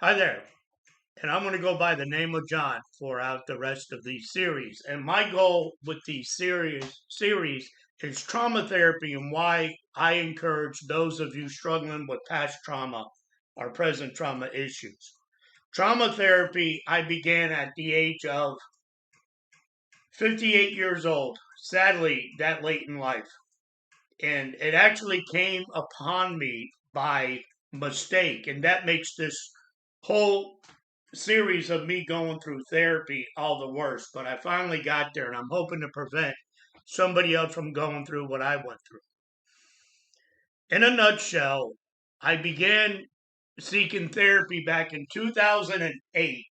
Hi there, and I'm going to go by the name of John throughout the rest of these series. And my goal with these series is trauma therapy and why I encourage those of you struggling with past trauma or present trauma issues. Trauma therapy I began at the age of 58 years old, sadly, that late in life. And it actually came upon me by mistake, and that makes this whole series of me going through therapy all the worse, but I finally got there and I'm hoping to prevent somebody else from going through what I went through. In a nutshell, I began seeking therapy back in 2008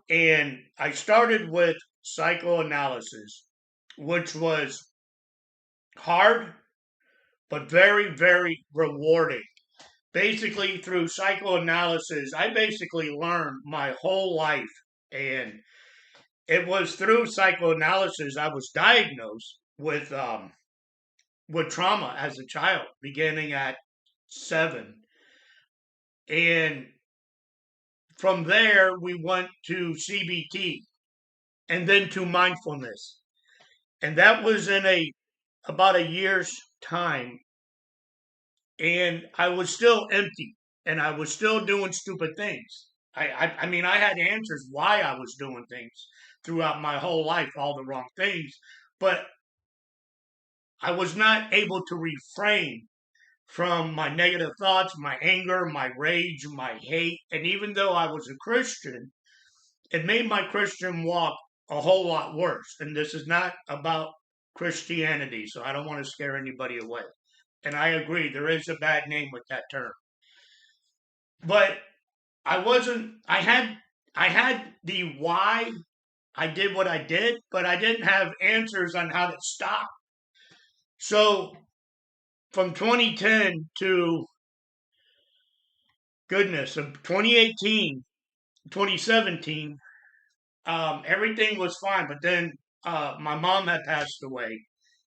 and I started with psychoanalysis, which was hard but very, very rewarding. Basically, through psychoanalysis, I basically learned my whole life, and it was through psychoanalysis I was diagnosed with trauma as a child, beginning at 7, and from there we went to CBT and then to mindfulness, and that was in a about a year's time, and I was still empty, and I was still doing stupid things. I mean, I had answers why I was doing things throughout my whole life, all the wrong things, but I was not able to refrain from my negative thoughts, my anger, my rage, my hate. And even though I was a Christian, it made my Christian walk a whole lot worse. And this is not about Christianity, so I don't want to scare anybody away. And I agree, there is a bad name with that term. But I had the why I did what I did, but I didn't have answers on how to stop. So from 2010 to goodness of 2018, 2017, everything was fine. But then my mom had passed away,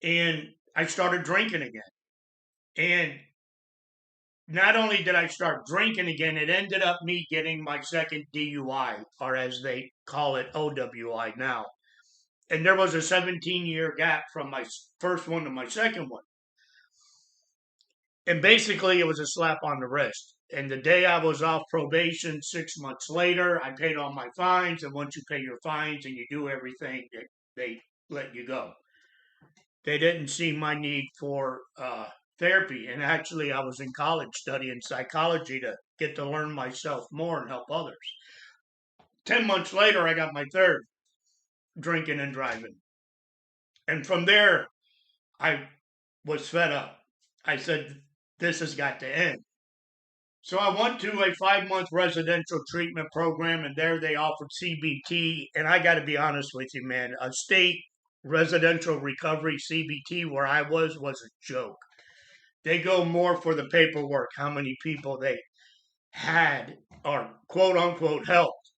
and I started drinking again. And not only did I start drinking again, it ended up me getting my second DUI, or as they call it, OWI now. And there was a 17-year gap from my first one to my second one. And basically, it was a slap on the wrist. And the day I was off probation, 6 months later, I paid all my fines. And once you pay your fines and you do everything, they let you go. They didn't see my need for therapy. And actually, I was in college studying psychology to get to learn myself more and help others. 10 months later, I got my third drinking and driving. And from there, I was fed up. I said, this has got to end. So I went to a 5-month residential treatment program, and there they offered CBT. And I got to be honest with you, man, a state residential recovery CBT where I was a joke. They go more for the paperwork, how many people they had or quote unquote helped.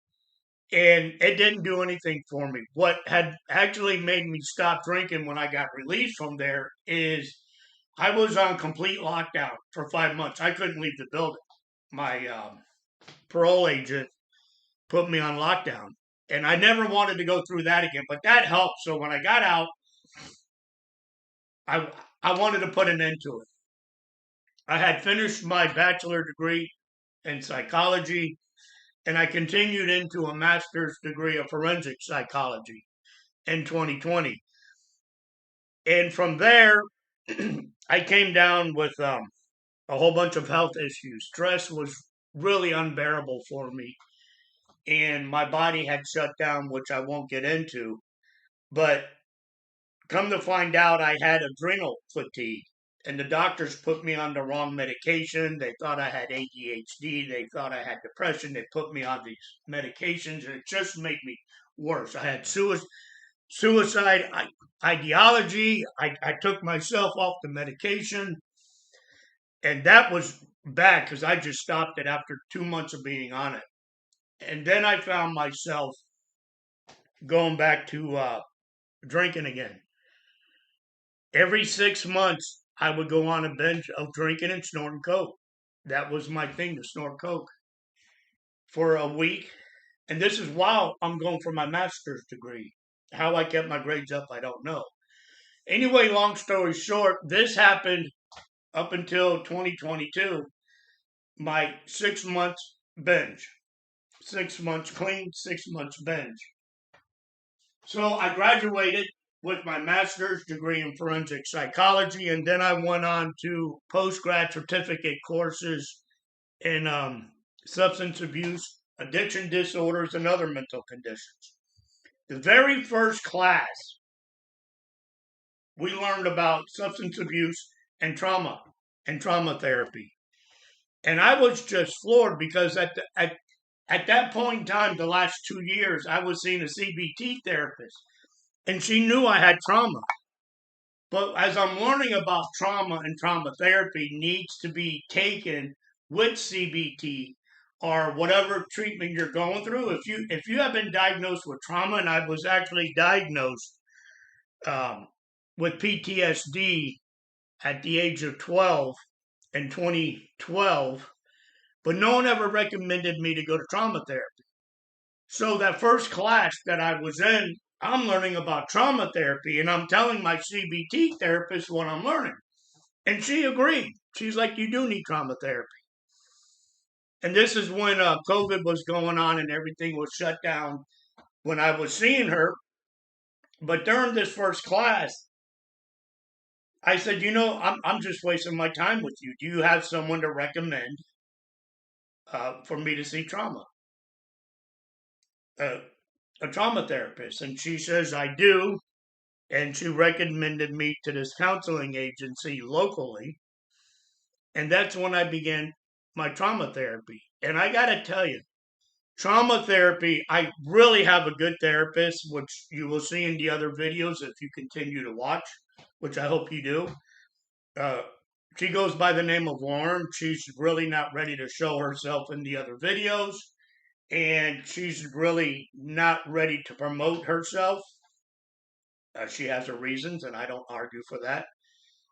And it didn't do anything for me. What had actually made me stop drinking when I got released from there is I was on complete lockdown for 5 months. I couldn't leave the building. My parole agent put me on lockdown. And I never wanted to go through that again, but that helped. So when I got out, I, I wanted to put an end to it. I had finished my bachelor degree in psychology, and I continued into a master's degree of forensic psychology in 2020. And from there, I came down with a whole bunch of health issues. Stress was really unbearable for me, and my body had shut down, which I won't get into. But come to find out, I had adrenal fatigue, and the doctors put me on the wrong medication. They thought I had ADHD. They thought I had depression. They put me on these medications, and it just made me worse. I had suicide ideology. I took myself off the medication, and that was bad because I just stopped it after 2 months of being on it. And then I found myself going back to drinking again. Every 6 months, I would go on a binge of drinking and snorting coke. That was my thing, to snort coke. for a week. And this is while I'm going for my master's degree. How I kept my grades up, I don't know. Anyway, long story short, this happened up until 2022, my 6 months binge. 6 months clean, 6 months binge. So I graduated with my master's degree in forensic psychology, and then I went on to post-grad certificate courses in substance abuse, addiction disorders, and other mental conditions. The very first class, we learned about substance abuse and trauma therapy. And I was just floored because at that point in time, the last 2 years, I was seeing a CBT therapist, and she knew I had trauma. But as I'm learning about trauma and trauma therapy needs to be taken with CBT or whatever treatment you're going through. If you have been diagnosed with trauma, and I was actually diagnosed with PTSD at the age of 12 in 2012, but no one ever recommended me to go to trauma therapy. So that first class that I was in, I'm learning about trauma therapy, and I'm telling my CBT therapist what I'm learning. And she agreed. She's like, you do need trauma therapy. And this is when COVID was going on and everything was shut down when I was seeing her. But during this first class, I said, I'm just wasting my time with you. Do you have someone to recommend for me to see a trauma therapist? And she says, I do. And she recommended me to this counseling agency locally. And that's when I began my trauma therapy. And I got to tell you, trauma therapy, I really have a good therapist, which you will see in the other videos if you continue to watch, which I hope you do. She goes by the name of Lauren. She's really not ready to show herself in the other videos, and she's really not ready to promote herself. She has her reasons, and I don't argue for that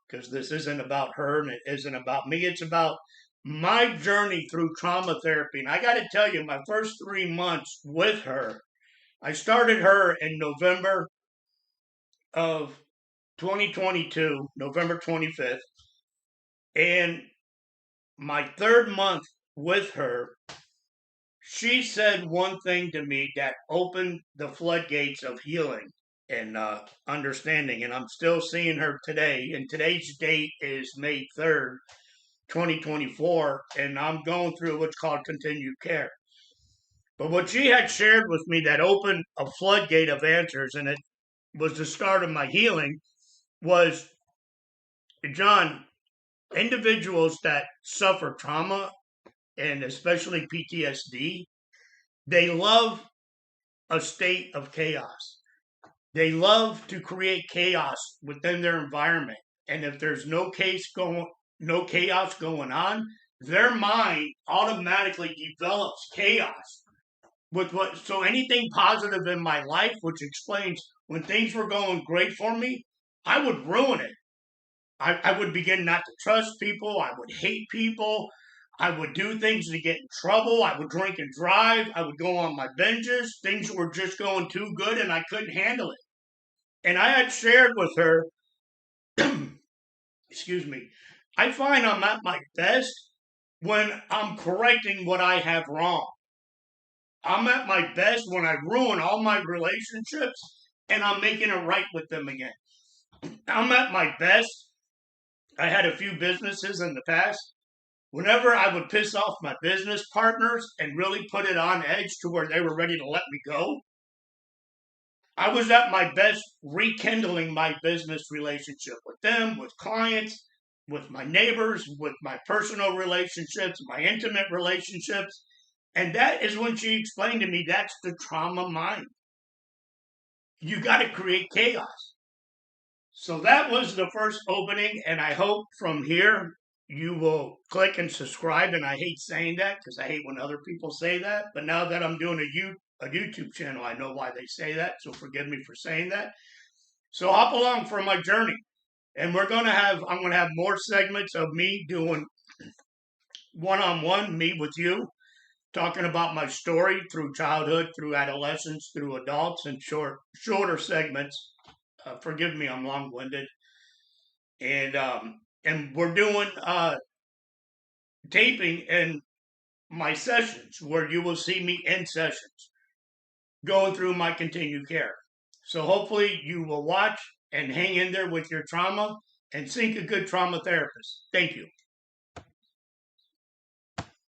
because this isn't about her and it isn't about me. It's about my journey through trauma therapy. And I got to tell you, my first 3 months with her, I started her in November of 2022, November 25th. And my third month with her, she said one thing to me that opened the floodgates of healing and understanding. And I'm still seeing her today. And today's date is May 3rd, 2024. And I'm going through what's called continued care. But what she had shared with me that opened a floodgate of answers, and it was the start of my healing, was, John, individuals that suffer trauma and especially PTSD, they love a state of chaos. They love to create chaos within their environment. And if there's no chaos going on, their mind automatically develops chaos so anything positive in my life, which explains when things were going great for me, I would ruin it. I would begin not to trust people. I would hate people. I would do things to get in trouble. I would drink and drive. I would go on my binges. Things were just going too good and I couldn't handle it. And I had shared with her, excuse me, I find I'm at my best when I'm correcting what I have wrong. I'm at my best when I ruin all my relationships and I'm making it right with them again. I'm at my best. I had a few businesses in the past. Whenever I would piss off my business partners and really put it on edge to where they were ready to let me go, I was at my best rekindling my business relationship with them, with clients, with my neighbors, with my personal relationships, my intimate relationships. And that is when she explained to me that's the trauma mind. You got to create chaos. So that was the first opening, and I hope from here you will click and subscribe. And I hate saying that because I hate when other people say that. But now that I'm doing a YouTube channel, I know why they say that. So forgive me for saying that. So hop along for my journey. And I'm going to have more segments of me doing one-on-one, me with you, talking about my story through childhood, through adolescence, through adults, and shorter segments. Forgive me, I'm long-winded, and we're doing taping in my sessions where you will see me in sessions going through my continued care. So hopefully you will watch and hang in there with your trauma and seek a good trauma therapist. Thank you.